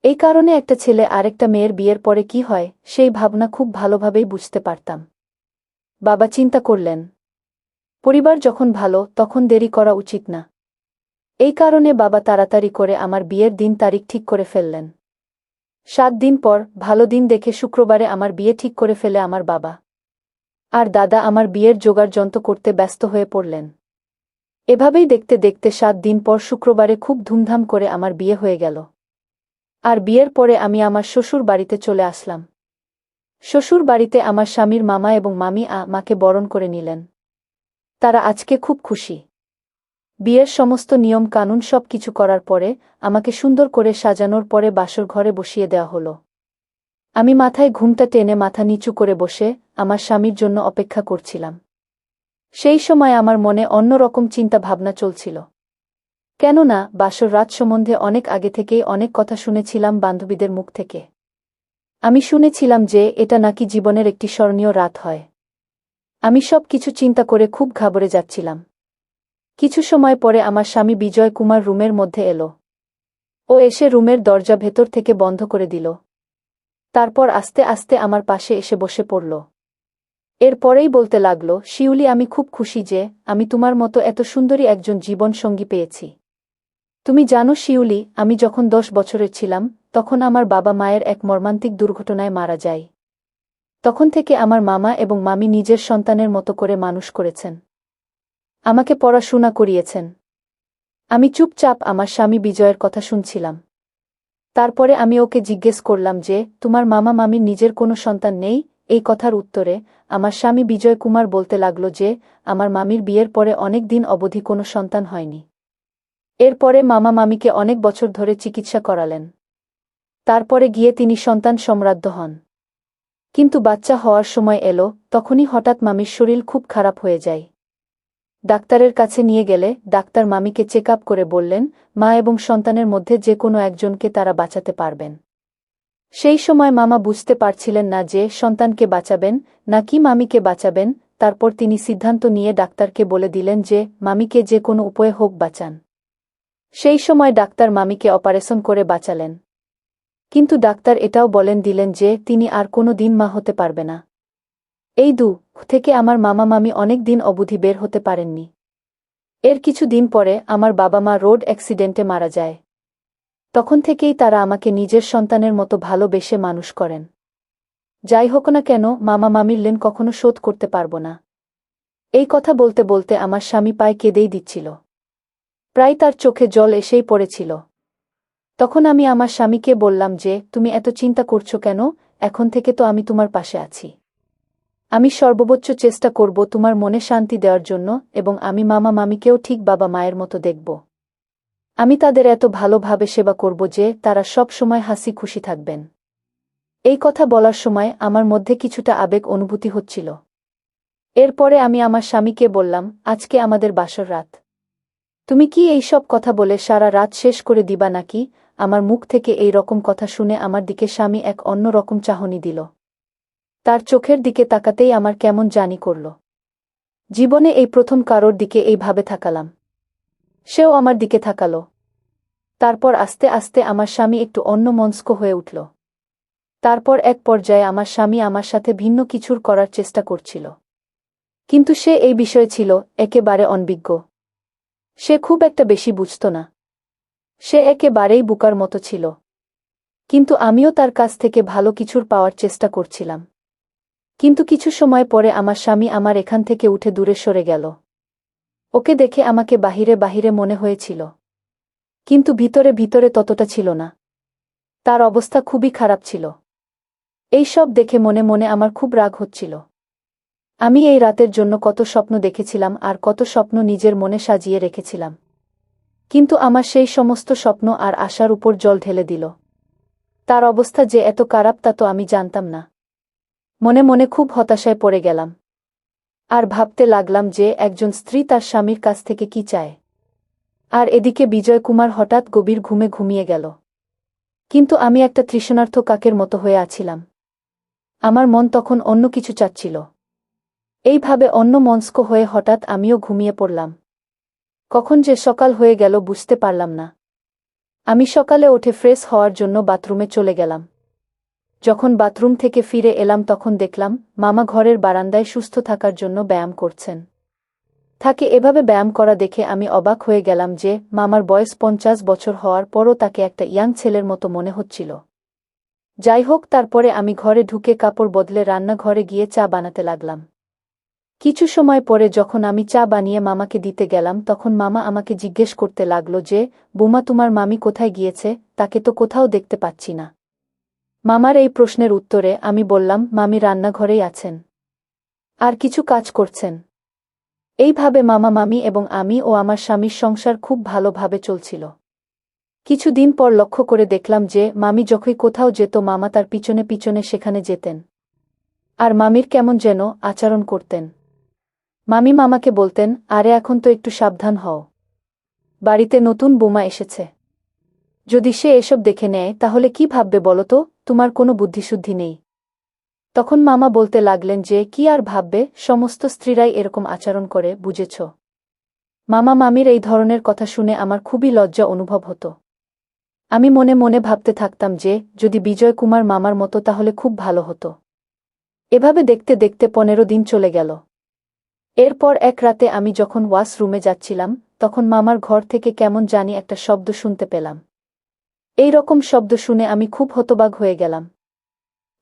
এই কারণে একটা ছেলে আরেকটা মেয়ের বিয়ের পরে কি হয় সেই ভাবনা খুব ভালোভাবেই বুঝতে পারতাম। বাবা চিন্তা করলেন, পরিবার যখন ভালো তখন দেরি করা উচিত না। এই কারণে বাবা তাড়াতাড়ি করে আমার বিয়ের দিন তারিখ ঠিক করে ফেললেন। 7 দিন পর ভালো দিন দেখে শুক্রবারে আমার বিয়ে ঠিক করে ফেলে আমার বাবা। আর দাদা আমার বিয়ের জোগাড়যন্ত্র করতে ব্যস্ত হয়ে পড়লেন। এভাবেই দেখতে দেখতে 7 দিন পর শুক্রবারে খুব ধুমধাম করে আমার বিয়ে হয়ে গেল। আর বিয়ের পরে আমি আমার শ্বশুর বাড়িতে চলে আসলাম। শ্বশুর বাড়িতে আমার স্বামীর মামা এবং মামি মাকে বরণ করে নিলেন। তারা আজকে খুব খুশি। বিয়ের সমস্ত নিয়ম কানুন সব কিছু করার পরে আমাকে সুন্দর করে সাজানোর পরে বাসর ঘরে বসিয়ে দেওয়া হলো। আমি মাথায় ঘুমটা টেনে মাথা নিচু করে বসে আমার স্বামীর জন্য অপেক্ষা করছিলাম। সেই সময় আমার মনে অন্যরকম চিন্তা ভাবনা চলছিল। কেননা বাসর রাত সম্বন্ধে অনেক আগে থেকেই অনেক কথা শুনেছিলাম বান্ধবীদের মুখ থেকে। আমি শুনেছিলাম যে এটা নাকি জীবনের একটি স্মরণীয় রাত হয়। আমি সব কিছু চিন্তা করে খুব ঘাবড়ে যাচ্ছিলাম। কিছু সময় পরে আমার স্বামী বিজয় কুমার রুমের মধ্যে এলো। ও এসে রুমের দরজা ভেতর থেকে বন্ধ করে দিল। তারপর আস্তে আস্তে আমার পাশে এসে বসে পড়ল। এরপরেই বলতে লাগল, শিউলি, আমি খুব খুশি যে আমি তোমার মতো এত সুন্দরী একজন জীবন সঙ্গী পেয়েছি। তুমি জানো শিউলি, আমি যখন 10 বছরের ছিলাম তখন আমার বাবা মায়ের এক মর্মান্তিক দুর্ঘটনায় মারা যায়। তখন থেকে আমার মামা এবং মামি নিজের সন্তানের মতো করে মানুষ করেছেন। আমাকে পড়াশোনা করিয়েছেন। আমি চুপচাপ আমার স্বামী বিজয়ের কথা শুনছিলাম। তারপরে আমি ওকে জিজ্ঞেস করলাম যে তোমার মামা মামির নিজের কোনো সন্তান নেই? এই কথার উত্তরে আমার স্বামী বিজয় কুমার বলতে লাগল যে আমার মামির বিয়ের পরে অনেক দিন অবধি কোনো সন্তান হয়নি। এরপরে মামা মামিকে অনেক বছর ধরে চিকিৎসা করালেন। তারপরে গিয়ে তিনি সন্তান সমৃদ্ধ হন। কিন্তু বাচ্চা হওয়ার সময় এলো, তখনই হঠাৎ মামির শরীর খুব খারাপ হয়ে যায়। ডাক্তারের কাছে নিয়ে গেলে ডাক্তার মামিকে চেক আপ করে বললেন মা এবং সন্তানের মধ্যে যে কোনো একজনকে তারা বাঁচাতে পারবেন। সেই সময় মামা বুঝতে পারছিলেন না যে সন্তানকে বাঁচাবেন নাকি মামিকে বাঁচাবেন। তারপর তিনি সিদ্ধান্ত নিয়ে ডাক্তারকে বলে দিলেন যে মামিকে যে কোনো উপায়ে হোক বাঁচান। সেই সময় ডাক্তার মামিকে অপারেশন করে বাঁচালেন। কিন্তু ডাক্তার এটাও বলেন দিলেন যে তিনি আর কোনো দিন মা হতে পারবে না। এই থেকে আমার মামা মামি অনেক দিন অবধি বের হতে পারেননি। এর কিছু দিন পরে আমার বাবা মা রোড অ্যাক্সিডেন্টে মারা যায়। তখন থেকেই তারা আমাকে নিজের সন্তানের মতো ভালোবেসে মানুষ করেন। যাই হোক না কেন, মামা মামির ঋণ কখনো শোধ করতে পারব না। এই কথা বলতে বলতে আমার স্বামী পায়ে কেঁদেই দিচ্ছিল। প্রায় তার চোখে জল এসেই পড়েছিল। তখন আমি আমার স্বামীকে বললাম যে তুমি এত চিন্তা করছো কেন? এখন থেকে তো আমি তোমার পাশে আছি। আমি সর্বোচ্চ চেষ্টা করব তোমার মনে শান্তি দেওয়ার জন্য এবং আমি মামা মামিকেও ঠিক বাবা মায়ের মতো দেখব। আমি তাদের এত ভালোভাবে সেবা করব যে তারা সব সময় হাসি খুশি থাকবেন। এই কথা বলার সময় আমার মধ্যে কিছুটা আবেগ অনুভূতি হচ্ছিল। এরপরে আমি আমার স্বামীকে বললাম, আজকে আমাদের বাসর রাত। তুমি কি এই সব কথা বলে সারা রাত শেষ করে দিবা নাকি? আমার মুখ থেকে এই রকম কথা শুনে আমার দিকে স্বামী এক অন্য রকম চাহনি দিল। তার চোখের দিকে তাকাতেই আমার কেমন জানি করল। জীবনে এই প্রথম কারোর দিকে এইভাবে তাকালাম। সেও আমার দিকে তাকালো। তারপর আস্তে আস্তে আমার স্বামী একটু অন্যমনস্ক হয়ে উঠল। তারপর এক পর্যায়ে আমার স্বামী আমার সাথে ভিন্ন কিছুর করার চেষ্টা করছিল। কিন্তু সে এই বিষয়ে ছিল একেবারে অনভিজ্ঞ। সে খুব একটা বেশি বুঝত না। সে একেবারেই বোকার মতো ছিল। কিন্তু আমিও তার কাছ থেকে ভালো কিছুর পাওয়ার চেষ্টা করছিলাম। কিন্তু কিছু সময় পরে আমার স্বামী আমার এখান থেকে উঠে দূরে সরে গেল। ওকে দেখে আমাকে বাহিরে বাহিরে মনে হয়েছিল, কিন্তু ভিতরে ভিতরে ততটা ছিল না। তার অবস্থা খুবই খারাপ ছিল। এই সব দেখে মনে মনে আমার খুব রাগ হচ্ছিল। আমি এই রাতের জন্য কত স্বপ্ন দেখেছিলাম আর কত স্বপ্ন নিজের মনে সাজিয়ে রেখেছিলাম। কিন্তু আমার সেই সমস্ত স্বপ্ন আর আশার উপর জল ঢেলে দিল। তার অবস্থা যে এত খারাপ তা তো আমি জানতাম না। মনে মনে খুব হতাশায় পড়ে গেলাম। আর ভাবতে লাগলাম যে একজন স্ত্রী তার স্বামীর কাছ থেকে কি চায়। আর এদিকে বিজয় কুমার হঠাৎ গভীর ঘুমে ঘুমিয়ে গেল। কিন্তু আমি একটা তৃষ্ণার্ত কাকের মতো হয়ে আছিলাম। আমার মন তখন অন্য কিছু চাচ্ছিল। এইভাবে অন্যমনস্ক হয়ে হঠাৎ আমিও ঘুমিয়ে পড়লাম। কখন যে সকাল হয়ে গেল বুঝতে পারলাম না। আমি সকালে উঠে ফ্রেশ হওয়ার জন্য বাথরুমে চলে গেলাম। যখন বাথরুম থেকে ফিরে এলাম তখন দেখলাম মামা ঘরের বারান্দায় সুস্থ থাকার জন্য ব্যায়াম করছেন। তাকে এভাবে ব্যায়াম করা দেখে আমি অবাক হয়ে গেলাম যে মামার বয়স 50 বছর হওয়ার পরও তাকে একটা ইয়াং ছেলের মতো মনে হচ্ছিল। যাই হোক, তারপরে আমি ঘরে ঢুকে কাপড় বদলে রান্নাঘরে গিয়ে চা বানাতে লাগলাম। কিছু সময় পরে যখন আমি চা বানিয়ে মামাকে দিতে গেলাম তখন মামা আমাকে জিজ্ঞেস করতে লাগলো যে, বুমা, তোমার মামি কোথায় গিয়েছে? তাকে তো কোথাও দেখতে পাচ্ছি না। মামার এই প্রশ্নের উত্তরে আমি বললাম, মামি রান্নাঘরেই আছেন, আর কিছু কাজ করছেন। এইভাবে মামা, মামি এবং আমি ও আমার স্বামীর সংসার খুব ভালোভাবে চলছিল। কিছুদিন পর লক্ষ্য করে দেখলাম যে মামি যখনই কোথাও যেত মামা তার পিছনে পিছনে সেখানে যেতেন। আর মামির কেমন যেন আচরণ করতেন। মামি মামাকে বলতেন, আরে এখন তো একটু সাবধান হও, বাড়িতে নতুন বোমা এসেছে। যদি সে এসব দেখে নেয় তাহলে কি ভাববে বলো তো? তোমার কোনো বুদ্ধিশুদ্ধি নেই। তখন মামা বলতে লাগলেন যে কি আর ভাববে, সমস্ত স্ত্রীরাই এরকম আচরণ করে, বুঝেছ? মামা মামির এই ধরনের কথা শুনে আমার খুবই লজ্জা অনুভব হতো। আমি মনে মনে ভাবতে থাকতাম যে যদি বিজয় কুমার মামার মতো তাহলে খুব ভালো হতো। এভাবে দেখতে দেখতে 15 দিন চলে গেল। এরপর এক রাতে আমি যখন ওয়াশ রুমে যাচ্ছিলাম তখন মামার ঘর থেকে কেমন জানি একটা শব্দ শুনতে পেলাম। এই রকম শব্দ শুনে আমি খুব হতবাক হয়ে গেলাম।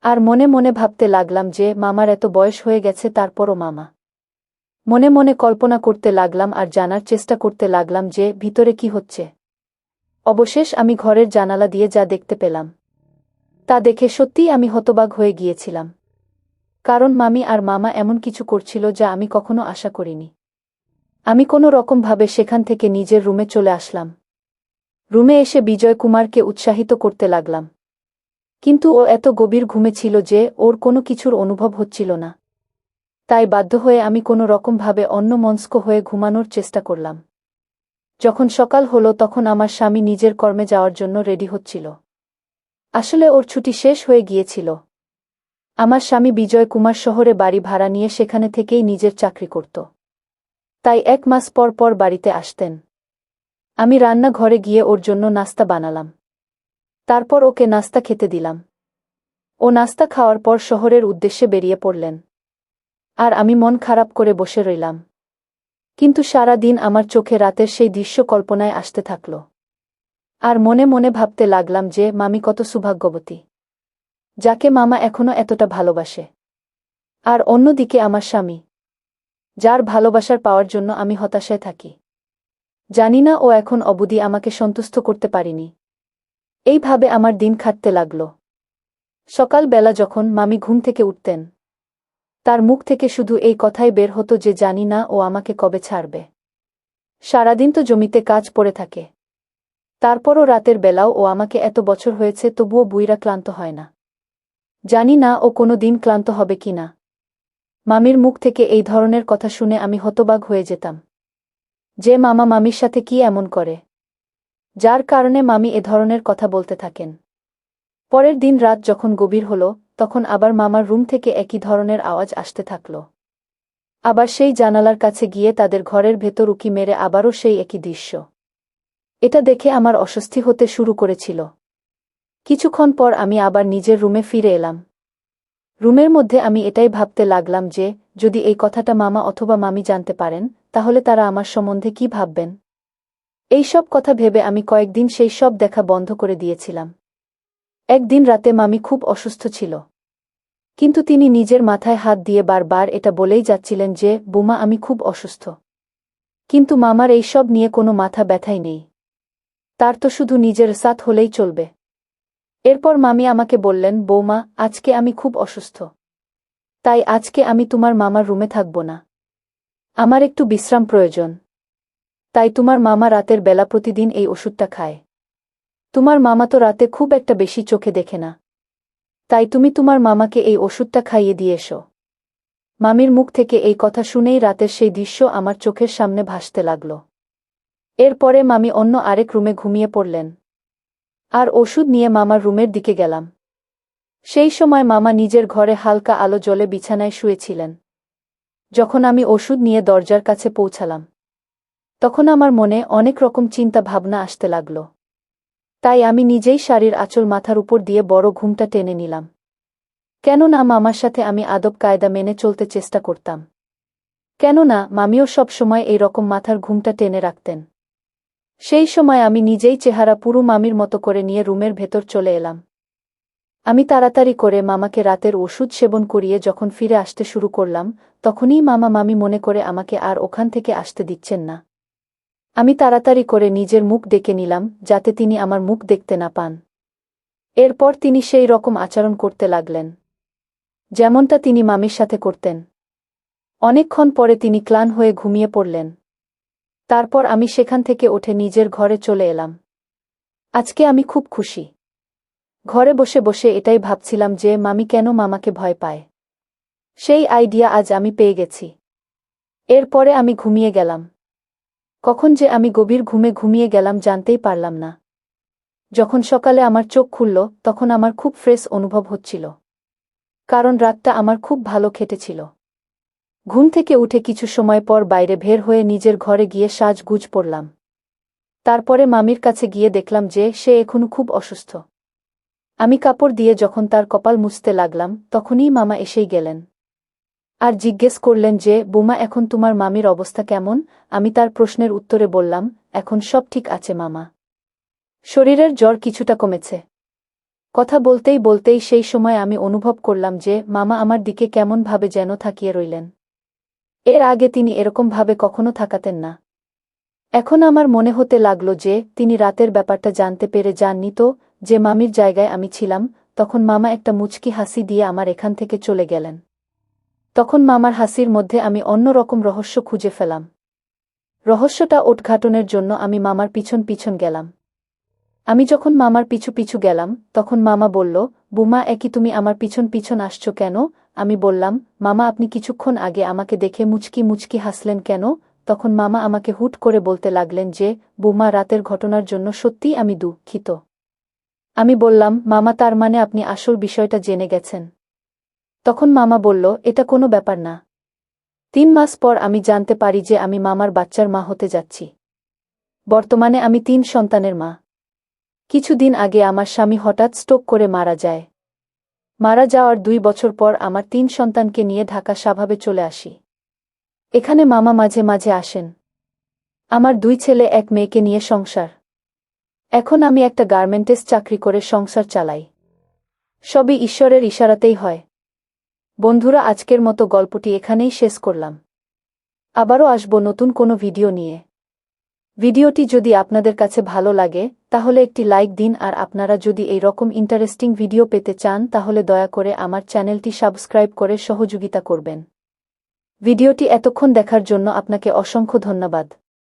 আর মনে মনে ভাবতে লাগলাম যে মামার এত বয়স হয়ে গেছে তারপরও মামা। মনে মনে কল্পনা করতে লাগলাম আর জানার চেষ্টা করতে লাগলাম যে ভিতরে কি হচ্ছে। অবশেষ আমি ঘরের জানালা দিয়ে যা দেখতে পেলাম তা দেখে সত্যিই আমি হতবাক হয়ে গিয়েছিলাম। কারণ মামি আর মামা এমন কিছু করছিল যা আমি কখনো আশা করিনি। আমি কোনো রকমভাবে সেখান থেকে নিজের রুমে চলে আসলাম। রুমে এসে বিজয় কুমারকে উৎসাহিত করতে লাগলাম। কিন্তু ও এত গভীর ঘুমে ছিল যে ওর কোনো কিছুর অনুভব হচ্ছিল না। তাই বাধ্য হয়ে আমি কোনো রকমভাবে অন্যমনস্ক হয়ে ঘুমানোর চেষ্টা করলাম। যখন সকাল হলো তখন আমার স্বামী নিজের কর্মে যাওয়ার জন্য রেডি হচ্ছিল। আসলে ওর ছুটি শেষ হয়ে গিয়েছিল। আমার স্বামী বিজয় কুমার শহরে বাড়ি ভাড়া নিয়ে সেখানে থেকেই নিজের চাকরি করত। তাই 1 মাস পর পর বাড়িতে আসতেন। আমি রান্নাঘরে গিয়ে ওর জন্য নাস্তা বানালাম। তারপর ওকে নাস্তা খেতে দিলাম। ও নাস্তা খাওয়ার পর শহরের উদ্দেশ্যে বেরিয়ে পড়লেন। আর আমি মন খারাপ করে বসে রইলাম। কিন্তু সারা দিন আমার চোখে রাতের সেই দৃশ্য কল্পনায় আসতে থাকল। আর মনে মনে ভাবতে লাগলাম যে মামি কত সৌভাগ্যবতী, যাকে মামা এখনো এতটা ভালোবাসে। আর অন্যদিকে আমার স্বামী, যার ভালোবাসার পাওয়ার জন্য আমি হতাশায় থাকি। জানি না ও এখন অবধি আমাকে সন্তুষ্ট করতে পারিনি। এইভাবে আমার দিন কাটতে লাগল। সকালবেলা যখন মামি ঘুম থেকে উঠতেন তার মুখ থেকে শুধু এই কথাই বের হতো যে জানি না ও আমাকে কবে ছাড়বে। সারাদিন তো জমিতে কাজ পড়ে থাকে, তারপরও রাতের বেলাও ও আমাকে এত বছর হয়েছে তবুও বুইড়া ক্লান্ত হয় না। জানি না ও কোনো দিন ক্লান্ত হবে কিনা। মামির মুখ থেকে এই ধরনের কথা শুনে আমি হতবাক হয়ে যেতাম যে মামা মামির সাথে কি এমন করে, যার কারণে মামি এ ধরনের কথা বলতে থাকেন। পরের দিন রাত যখন গভীর হল তখন আবার মামার রুম থেকে একই ধরনের আওয়াজ আসতে থাকল। আবার সেই জানালার কাছে গিয়ে তাদের ঘরের ভেতর উকি মেরে আবারও সেই একই দৃশ্য। এটা দেখে আমার অস্বস্তি হতে শুরু করেছিল। কিছুক্ষণ পর আমি আবার নিজের রুমে ফিরে এলাম। রুমের মধ্যে আমি এটাই ভাবতে লাগলাম যে যদি এই কথাটা মামা অথবা মামি জানতে পারেন তাহলে তারা আমার সম্বন্ধে কি ভাববেন। এই সব কথা ভেবে আমি কয়েকদিন সেই সব দেখা বন্ধ করে দিয়েছিলাম। একদিন রাতে মামি খুব অসুস্থ ছিল। কিন্তু তিনি নিজের মাথায় হাত দিয়ে বারবার এটা বলেই যাচ্ছিলেন যে বুমা, আমি খুব অসুস্থ। কিন্তু মামার এই সব নিয়ে কোনো মাথা ব্যথাই নেই। তার তো শুধু নিজের সাথ হলেই চলবে। এরপর মামি আমাকে বললেন, বৌমা, আজকে আমি খুব অসুস্থ, তাই আজকে আমি তোমার মামার রুমে থাকব না। আমার একটু বিশ্রাম প্রয়োজন। তাই তোমার মামা রাতের বেলা প্রতিদিন এই ওষুধটা খায়। তোমার মামা তো রাতে খুব একটা বেশি চোখে দেখে না, তাই তুমি তোমার মামাকে এই ওষুধটা খাইয়ে দিয়ে এসো। মামির মুখ থেকে এই কথা শুনেই রাতের সেই দৃশ্য আমার চোখের সামনে ভাসতে লাগল। এরপরে মামি অন্য আরেক রুমে ঘুমিয়ে পড়লেন। আর ওষুধ নিয়ে মামার রুমের দিকে গেলাম। সেই সময় মামা নিজের ঘরে হালকা আলো জ্বলে বিছানায় শুয়েছিলেন। যখন আমি ওষুধ নিয়ে দরজার কাছে পৌঁছালাম তখন আমার মনে অনেক রকম চিন্তা ভাবনা আসতে লাগল। তাই আমি নিজেই শাড়ির আঁচল মাথার উপর দিয়ে বড় ঘুমটা টেনে নিলাম। কেননা মামার সাথে আমি আদব কায়দা মেনে চলতে চেষ্টা করতাম। কেননা মামিও সব সময় এই রকম মাথার ঘুমটা টেনে রাখতেন। সেই সময় আমি নিজেই চেহারা পুরো মামির মতো করে নিয়ে রুমের ভেতর চলে এলাম। আমি তাড়াতাড়ি করে মামাকে রাতের ওষুধ সেবন করিয়ে যখন ফিরে আসতে শুরু করলাম, তখনই মামা মামি মনে করে আমাকে আর ওখান থেকে আসতে দিচ্ছেন না। আমি তাড়াতাড়ি করে নিজের মুখ ডেকে নিলাম, যাতে তিনি আমার মুখ দেখতে না পান। এরপর তিনি সেই রকম আচরণ করতে লাগলেন, যেমনটা তিনি মামির সাথে করতেন। অনেকক্ষণ পরে তিনি ক্লান্ত হয়ে ঘুমিয়ে পড়লেন। তারপর আমি সেখান থেকে উঠে নিজের ঘরে চলে এলাম। আজকে আমি খুব খুশি। ঘরে বসে বসে এটাই ভাবছিলাম যে মামি কেন মামাকে ভয় পায়। সেই আইডিয়া আজ আমি পেয়ে গেছি। এরপরে আমি ঘুমিয়ে গেলাম। কখন যে আমি গভীর ঘুমে ঘুমিয়ে গেলাম জানতেই পারলাম না। যখন সকালে আমার চোখ খুলল, তখন আমার খুব ফ্রেশ অনুভব হচ্ছিল। কারণ রাতটা আমার খুব ভালো কেটেছিল। ঘুম থেকে উঠে কিছু সময় পর বাইরে বের হয়ে নিজের ঘরে গিয়ে সাজগুজ পরলাম। তারপরে মামির কাছে গিয়ে দেখলাম যে সে এখনো খুব অসুস্থ। আমি কাপড় দিয়ে যখন তার কপাল মুছতে লাগলাম, তখনই মামা এসেই গেলেন। আর জিজ্ঞেস করলেন যে, বুমা, এখন তোমার মামির অবস্থা কেমন? আমি তার প্রশ্নের উত্তরে বললাম, এখন সব ঠিক আছে মামা। শরীরের জ্বর কিছুটা কমেছে। কথা বলতেই বলতেই সেই সময় আমি অনুভব করলাম যে মামা আমার দিকে কেমনভাবে যেন তাকিয়ে রইলেন। এর আগে তিনি এরকমভাবে কখনো তাকাতেন না। এখন আমার মনে হতে লাগল যে তিনি রাতের ব্যাপারটা জানতে পেরে যাননি তো, যে মামির জায়গায় আমি ছিলাম। তখন মামা একটা মুচকি হাসি দিয়ে আমার এখান থেকে চলে গেলেন। তখন মামার হাসির মধ্যে আমি অন্য রকম রহস্য খুঁজে ফেলাম। রহস্যটা উদ্ঘাটনের জন্য আমি মামার পিছন পিছন গেলাম। আমি যখন মামার পিছু পিছু গেলাম, তখন মামা বলল, বুমা, একই তুমি আমার পিছন পিছন আসছো কেন? আমি বললাম, মামা, আপনি কিছুক্ষণ আগে আমাকে দেখে মুচকি মুচকি হাসলেন কেন? তখন মামা আমাকে হুট করে বলতে লাগলেন যে, বুমা, রাতের ঘটনার জন্য সত্যিই আমি দুঃখিত। আমি বললাম, মামা, তার মানে আপনি আসল বিষয়টা জেনে গেছেন? তখন মামা বলল, এটা কোনো ব্যাপার না। 3 মাস পর আমি জানতে পারি যে আমি মামার বাচ্চার মা হতে যাচ্ছি। বর্তমানে আমি 3 সন্তানের মা। কিছুদিন আগে আমার স্বামী হঠাৎ স্ট্রোক করে মারা যায়। মারা যাওয়ার 2 বছর পর আমার 3 সন্তানকে নিয়ে ঢাকা স্বভাবে চলে আসি। এখানে মামা মাঝে মাঝে আসেন। আমার 2 ছেলে 1 মেয়েকে নিয়ে সংসার। এখন আমি একটা গার্মেন্টস চাকরি করে সংসার চালাই। সবই ঈশ্বরের ইশারাতেই হয়। বন্ধুরা, আজকের মতো গল্পটি এখানেই শেষ করলাম। আবারও আসব নতুন কোনো ভিডিও নিয়ে। ভিডিওটি যদি আপনাদের কাছে ভালো লাগে, তাহলে একটি লাইক দিন, আর আপনারা যদি এই রকম ইন্টারেস্টিং ভিডিও পেতে চান তাহলে দয়া করে আমার চ্যানেলটি সাবস্ক্রাইব করে সহযোগিতা করবেন। ভিডিওটি এতক্ষণ দেখার জন্য আপনাকে অসংখ্য ধন্যবাদ।